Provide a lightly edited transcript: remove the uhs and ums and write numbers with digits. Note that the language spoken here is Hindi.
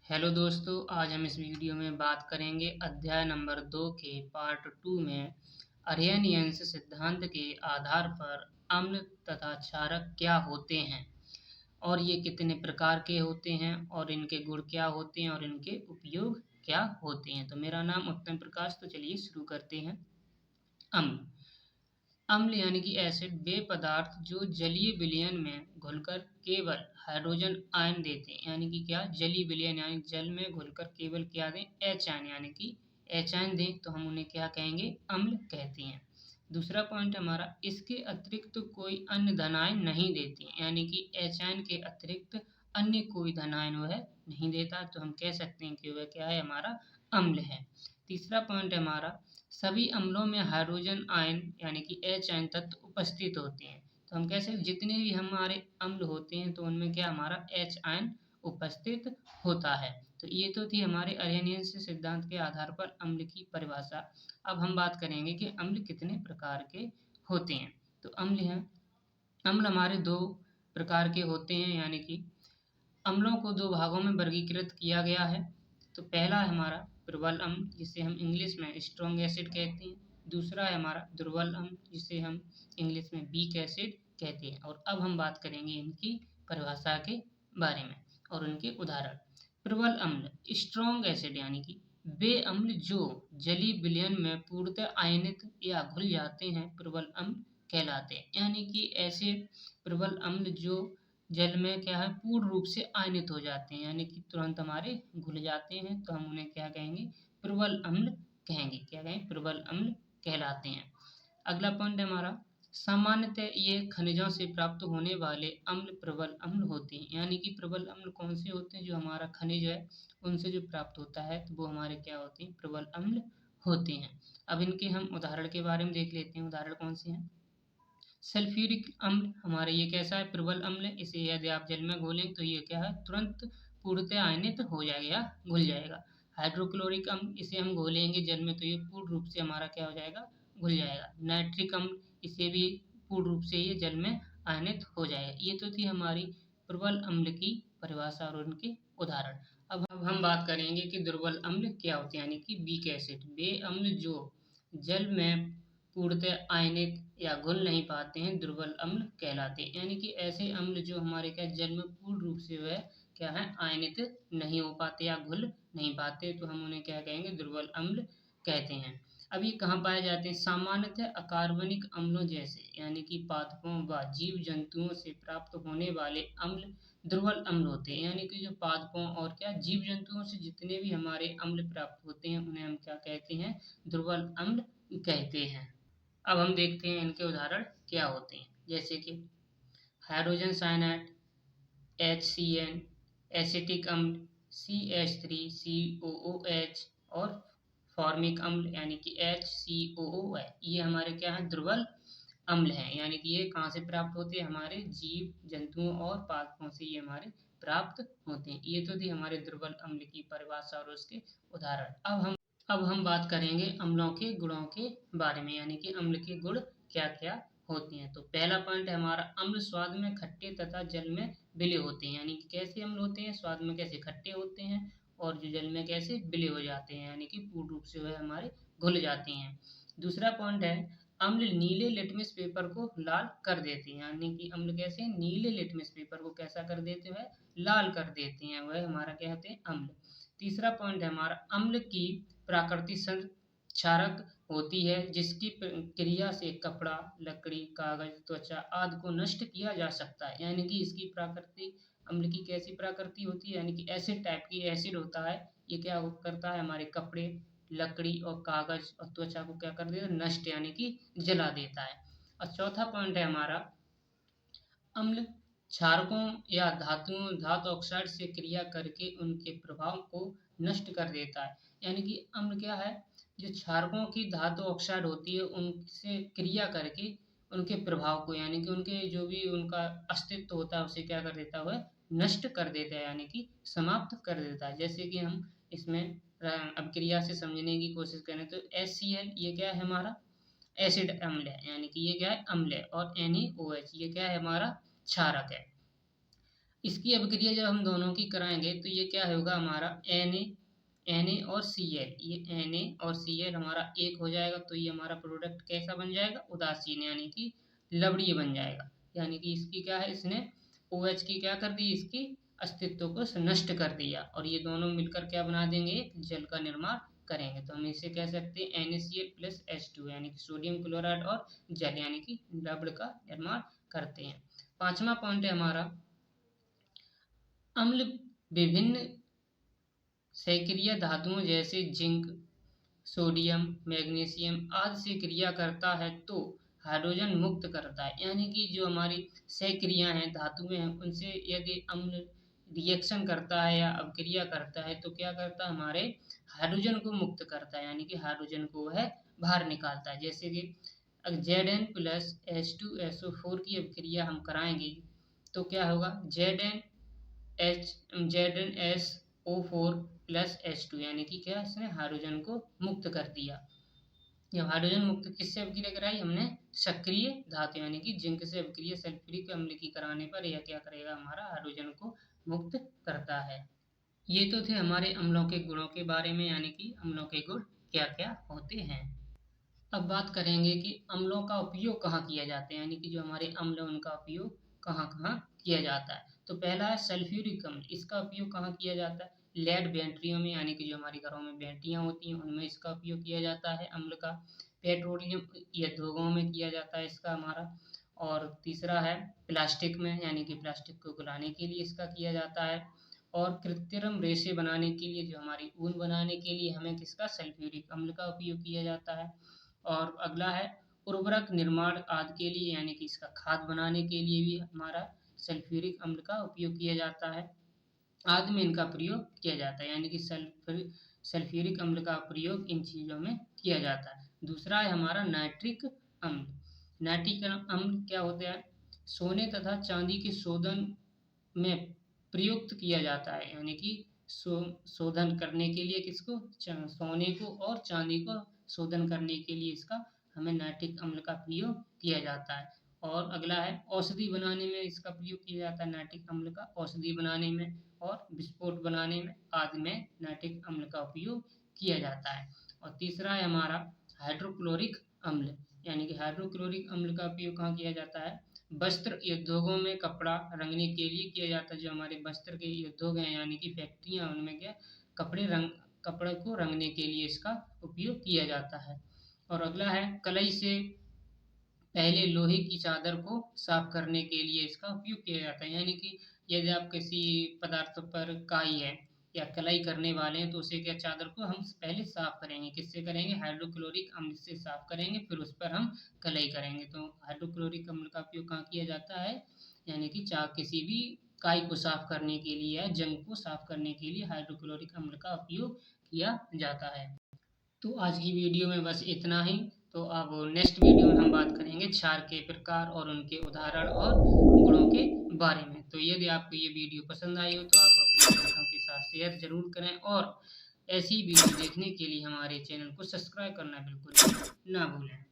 हेलो दोस्तों, आज हम इस वीडियो में बात करेंगे अध्याय नंबर 2 के पार्ट 2 में अर्हेनियंस सिद्धांत के आधार पर अम्ल तथा क्षारक क्या होते हैं और ये कितने प्रकार के होते हैं और इनके गुण क्या होते हैं और इनके उपयोग क्या होते हैं। तो मेरा नाम उत्तम प्रकाश। तो चलिए शुरू करते हैं। अम्ल अम्ल यानी कि एसिड वे पदार्थ जो जलीय विलयन में घुलकर केवल हाइड्रोजन आयन देते हैं। यानी कि क्या, जलीय विलयन यानी जल में घुलकर केवल क्या दें, एच आयन यानी कि एच आयन दें, तो हम उन्हें क्या कहेंगे, अम्ल कहते हैं। दूसरा पॉइंट हमारा, इसके अतिरिक्त तो कोई अन्य धनायन नहीं देती, यानी कि एच आयन के अतिरिक्त अन्य कोई धनायन वह नहीं देता, तो हम कह सकते हैं कि वह क्या है, हमारा अम्ल है। तीसरा पॉइंट है हमारा, सभी अम्लों में हाइड्रोजन आयन यानी कि एच आयन तत्व उपस्थित होते हैं। तो हम कैसे, जितने भी हमारे अम्ल होते हैं तो उनमें क्या, हमारा एच आयन उपस्थित होता है। तो ये तो थी हमारे अर्हेनियंस सिद्धांत के आधार पर अम्ल की परिभाषा। अब हम बात करेंगे कि अम्ल कितने प्रकार के होते हैं। तो अम्ल हमारे दो प्रकार के होते हैं, यानी कि अम्लों को दो भागों में वर्गीकृत किया गया है। तो पहला है हमारा प्रबल अम्ल, जिसे हम इंग्लिश में स्ट्रॉन्ग एसिड कहते हैं। दूसरा है हमारा दुर्बल अम्ल, जिसे हम इंग्लिश में वीक एसिड कहते हैं। और अब हम बात करेंगे इनकी परिभाषा के बारे में और उनके उदाहरण। प्रबल अम्ल स्ट्रॉन्ग एसिड यानी कि वे अम्ल जो जलीय विलयन में पूर्णतः आयनित या घुल जाते हैं, प्रबल अम्ल कहलाते हैं। यानी कि ऐसे प्रबल अम्ल जो जल में क्या है, पूर्ण रूप से आयनित हो जाते हैं, यानी कि तुरंत हमारे घुल जाते हैं, तो हम उन्हें क्या कहेंगे, प्रबल अम्ल कहेंगे। क्या कहेंगे, प्रबल अम्ल कहलाते हैं। अगला पॉइंट है हमारा, सामान्यतः ये खनिजों से प्राप्त होने वाले अम्ल प्रबल अम्ल होते हैं। यानी कि प्रबल अम्ल कौन से होते हैं, जो हमारा खनिज है उनसे जो प्राप्त होता है, तो वो हमारे क्या होते हैं, प्रबल अम्ल होते हैं। अब इनके हम उदाहरण के बारे में देख लेते हैं। उदाहरण कौन से हैं। सल्फ्यूरिक अम्ल हमारे ये कैसा है, प्रबल अम्ल है। इसे यदि आप जल में घोलें तो ये क्या है, तुरंत पूर्णतः आयनित हो जाएगा या घुल जाएगा। हाइड्रोक्लोरिक अम्ल, इसे हम घोलेंगे जल में तो ये पूर्ण रूप से हमारा क्या हो जाएगा, घुल जाएगा। नाइट्रिक अम्ल, इसे भी पूर्ण रूप से ये जल में आयनित हो जाएगा। ये तो थी हमारी प्रबल अम्ल की परिभाषा और उनके उदाहरण। अब हम बात करेंगे कि दुर्बल अम्ल क्या होते हैं, यानी कि वीक एसिड वे अम्ल जो जल में पूर्णतः आयनित या घुल नहीं पाते हैं, दुर्बल अम्ल कहलाते हैं। यानी कि ऐसे अम्ल जो हमारे क्या, जल में पूर्ण रूप से वह क्या है, आयनित नहीं हो पाते या घुल नहीं पाते, तो हम उन्हें क्या कहेंगे, दुर्बल अम्ल कहते हैं। अब ये कहाँ पाए जाते हैं, सामान्यतः अकार्बनिक अम्लों जैसे, यानी कि पादपों व जीव जंतुओं से प्राप्त होने वाले अम्ल दुर्बल अम्ल होते हैं। यानी कि जो पादपों और क्या, जीव जंतुओं से जितने भी हमारे अम्ल प्राप्त होते हैं उन्हें हम क्या कहते हैं, दुर्बल अम्ल कहते हैं। अब हम देखते हैं इनके उदाहरण क्या होते हैं, जैसे कि हाइड्रोजन साइनाइड HCN, एसिटिक अम्ल CH3COOH और फॉर्मिक अम्ल यानी कि HCOO है। ये हमारे क्या है, दुर्बल अम्ल हैं। यानी कि ये कहाँ से प्राप्त होते हैं, हमारे जीव जंतुओं और पादपों से ये हमारे प्राप्त होते हैं। ये तो थी हमारे दुर्बल अम्ल की परिभाषा और उसके उदाहरण। अब हम बात करेंगे अम्लों के गुणों के बारे में, यानी कि अम्ल के गुण क्या क्या होते हैं। तो पहला पॉइंट है हमारा, अम्ल स्वाद में खट्टे तथा जल में विलय होते हैं। यानी कि कैसे अम्ल होते हैं, स्वाद में कैसे खट्टे होते हैं और जो जल में कैसे विलय हो जाते हैं, यानी कि पूर्ण रूप से वह हमारे घुल जाते हैं। दूसरा पॉइंट है, अम्ल नीले लिटमस पेपर को लाल कर देते हैं। यानी कि अम्ल कैसे, नीले लिटमस पेपर को कैसा कर देते हैं, लाल कर देते हैं, वह हमारा क्या होते हैं, अम्ल। तीसरा पॉइंट है हमारा, अम्ल की प्राकृतिक क्षारक होती है, जिसकी क्रिया से कपड़ा, लकड़ी, कागज, त्वचा आदि को नष्ट किया जा सकता है। यानी कि इसकी प्राकृतिक, अम्ल की कैसी प्रकृति होती है, यानी कि एसिड टाइप की एसिड होता है। ये क्या करता है, हमारे कपड़े, लकड़ी और कागज और त्वचा को क्या कर देता है, नष्ट यानी कि जला देता है। और चौथा पॉइंट है हमारा, अम्ल क्षारकों या धातु ऑक्साइड से क्रिया करके उनके प्रभाव को नष्ट कर देता है। यानी कि अम्ल क्या है, जो क्षारकों की धातु ऑक्साइड होती है उनसे क्रिया करके उनके प्रभाव को, यानी कि उनके जो भी उनका अस्तित्व होता है उसे क्या कर देता है, वह नष्ट कर देता है, यानी कि समाप्त कर देता है। जैसे कि हम इसमें अब क्रिया से समझने की कोशिश करें तो HCl ये क्या है, हमारा एसिड अम्ल है, यानी कि ये क्या है, अम्ल है। और NaOH ये क्या है, हमारा क्षारक है। इसकी अभिक्रिया जब हम दोनों की कराएंगे तो ये क्या होगा हमारा Na और Cl, ये Na और Cl हमारा एक हो जाएगा, तो ये हमारा प्रोडक्ट कैसा बन जाएगा, उदासीन यानी कि लवणीय बन जाएगा। यानी कि इसकी क्या है, इसने OH की क्या कर दी, इसकी अस्तित्व को नष्ट कर दिया, और ये दोनों मिलकर क्या बना देंगे, एक जल का निर्माण करेंगे। तो हम इसे कह सकते हैं NaCl प्लस H2 यानी कि सोडियम क्लोराइड और जल यानी कि लवण का निर्माण करते हैं। पांचवा पॉइंट है हमारा, अम्ल विभिन्न सक्रिय धातुओं जैसे जिंक, सोडियम, मैग्नीशियम आदि से क्रिया करता है तो हाइड्रोजन मुक्त करता है। यानी कि जो हमारी सक्रिया हैं, धातुएं हैं, उनसे यदि अम्ल रिएक्शन करता है या अवक्रिया करता है तो क्या करता है, हमारे हाइड्रोजन को मुक्त करता है, यानी कि हाइड्रोजन को वह बाहर निकालता है। जैसे कि Zn प्लस H2SO4 की अभिक्रिया हम कराएंगे तो क्या होगा, ZnSO4 प्लस H2 यानी कि क्या, इसने हाइड्रोजन को मुक्त कर दिया। जब हाइड्रोजन मुक्त किससे अभिक्रिया कराई हमने, सक्रिय धातु यानी कि जिंक से अभिक्रिया सल्फ्यूरिक अम्ल की कराने पर यह क्या करेगा, हमारा हाइड्रोजन को मुक्त करता है। ये तो थे हमारे अम्लों के गुणों के बारे में, यानी कि अम्लों के गुण क्या क्या होते हैं। अब बात करेंगे कि अम्लों का उपयोग कहाँ किया जाता है, यानी कि जो हमारे अम्ल हैं उनका उपयोग कहाँ कहाँ किया जाता है। तो पहला है सल्फ्यूरिक अम्ल, इसका उपयोग कहाँ किया जाता है, लेड बैटरियों में, यानी कि जो हमारे घरों में बैटरियाँ होती हैं उनमें इसका उपयोग किया जाता है अम्ल का। पेट्रोलियम उद्योगों में किया जाता है इसका हमारा। और तीसरा है प्लास्टिक में, यानी कि प्लास्टिक को गलाने के लिए इसका किया जाता है। और कृत्रिम रेशे बनाने के लिए, जो हमारी ऊन बनाने के लिए हमें किसका, सल्फ्यूरिक अम्ल का उपयोग किया जाता है। और अगला है उर्वरक निर्माण आदि के लिए, यानी कि इसका खाद बनाने के लिए भी हमारा सल्फ्यूरिक अम्ल का उपयोग किया जाता है। आदि में इनका प्रयोग किया जाता है, यानी कि सल्फ्यूरिक अम्ल का प्रयोग इन चीज़ों में किया जाता है। दूसरा है हमारा नाइट्रिक अम्ल। नाइट्रिक अम्ल क्या होता है, सोने तथा चांदी के शोधन में प्रयुक्त किया जाता है, यानी कि शोधन करने के लिए किसको, सोने को और चांदी को शोधन करने के लिए इसका हमें नाइट्रिक अम्ल का प्रयोग किया जाता है। और अगला है औषधि बनाने में इसका प्रयोग किया जाता है नाइट्रिक अम्ल का, औषधि बनाने में और विस्फोट बनाने में आदि में नाइट्रिक अम्ल का उपयोग किया जाता है। और तीसरा है हमारा हाइड्रोक्लोरिक अम्ल, यानी कि हाइड्रोक्लोरिक अम्ल का उपयोग कहाँ किया जाता है, वस्त्र उद्योगों में कपड़ा रंगने के लिए किया जाता है। जो हमारे वस्त्र के उद्योग हैं, यानी कि फैक्ट्रियाँ, उनमें क्या कपड़े को रंगने के लिए इसका उपयोग किया जाता है। और अगला है कलई से पहले लोहे की चादर को साफ करने के लिए इसका उपयोग किया जाता है, यानी कि यदि आप किसी पदार्थ पर काई है या कलाई करने वाले हैं तो उसे क्या, चादर को हम पहले साफ करेंगे, किससे करेंगे, हाइड्रोक्लोरिक अम्ल से साफ करेंगे, फिर उस पर हम कलाई करेंगे। तो हाइड्रोक्लोरिक अम्ल का उपयोग कहाँ किया जाता है, यानी कि किसी भी काई को साफ करने के लिए या जंग को साफ करने के लिए हाइड्रोक्लोरिक अम्ल का उपयोग किया जाता है। तो आज की वीडियो में बस इतना ही। तो अब नेक्स्ट वीडियो में हम बात करेंगे क्षार के प्रकार और उनके उदाहरण और गुणों के बारे में। तो यदि आपको ये वीडियो पसंद आई हो तो आप अपने दोस्तों के साथ शेयर जरूर करें, और ऐसी वीडियो देखने के लिए हमारे चैनल को सब्सक्राइब करना बिल्कुल ना भूलें।